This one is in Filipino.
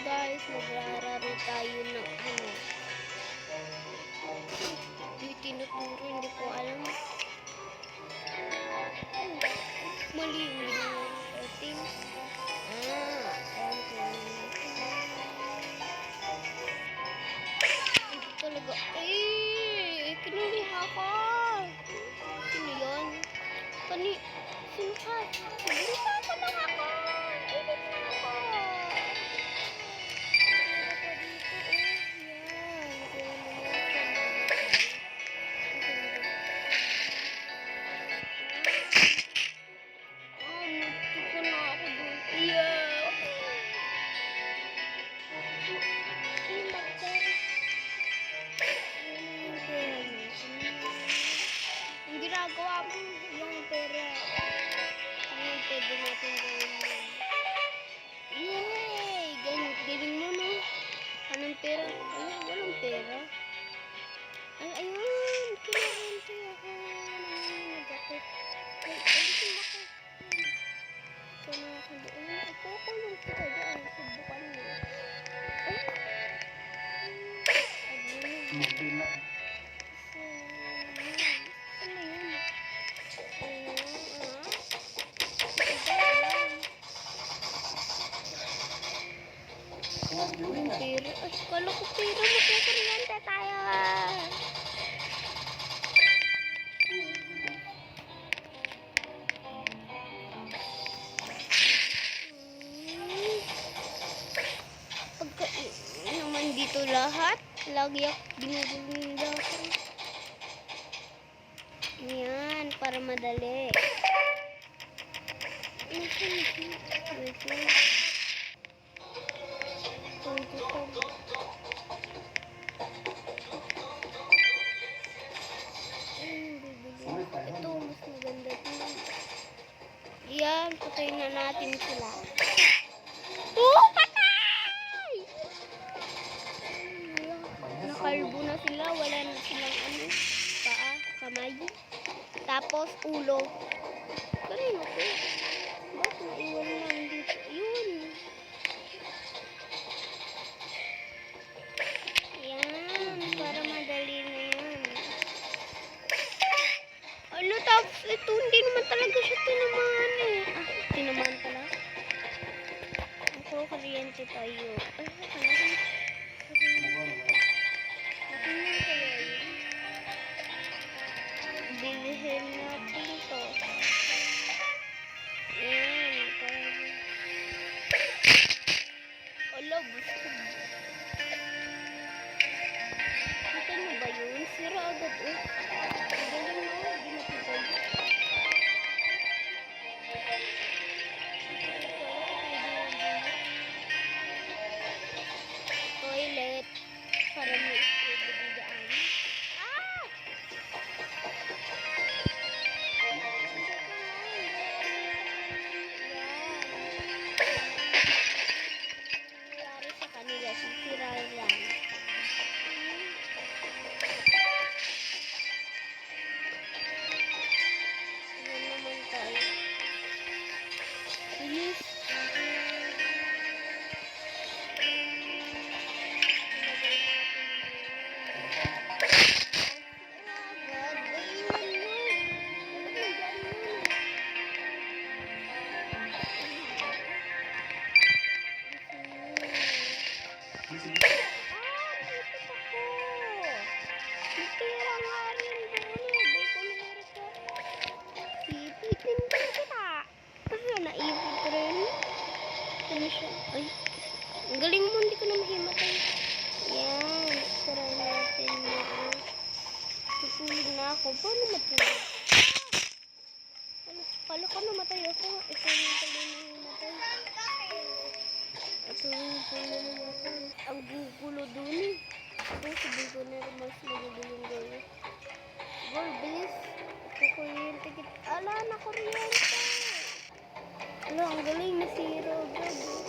guys, maglalaro tayo ng ano. Hindi tinuturo, hindi ko alam. Mali yung settings. Ayan ko natin. Hindi talaga. Kinuha ko. Sino yun? Sino ka? Sinita ko lang ako. Ulit na ako. Ginagawa mo yung pera. Yung pwede natin gawin yun. Yay! Galing mo, no? Anong pera? Ayun, walang pera. Ayun! Kinarente ako. Nanginginig ako. Alisin ako. Sana ako doon. Ipakulong kita dyan. Subukan mo. Magbilang. Pira. Kala ko pira. Magkukuryente tayo. Pagka naman dito lahat. Lagi ako binubulinda ako. Yan. Para madali. Wait lang. Ito, mas maganda ito. Yan, patayin na natin sila. Patay! Nakalbo na sila, wala na silang paa, kamay. Tapos ulo. Kanino ko? Bakit naiwan lang dito? Yun. Yan, para madali na yan. Ano, tapos ito, hindi naman talaga siya tinamaan eh. Tinamaan pala. Ako, kuryente tayo. Bilihin natin to. Yan, ala, gusto. Kita mo ba yun? Sira agad eh. Galing mo, hindi napitay. Toilet. Para mo ibigidaan. Nangyari sa kanila, sisira lang. Yan naman tayo. Bilis. Naipit ko rin. Ano siya? Ay, ang galing mo, hindi ko na mahimatay. Yan, try natin na. Tutulog na ako. Paano matulog? Kala ko namatay ako. Ito yung pala nahimatay. Ito yung pala nahimatay. Ang gugulo dun eh. Ito, sabihin ko na mas maganda yung gawin. Girl, bilis. Kukuryente kita. Ala, na kuryente. Ala, ang galing na zero, God.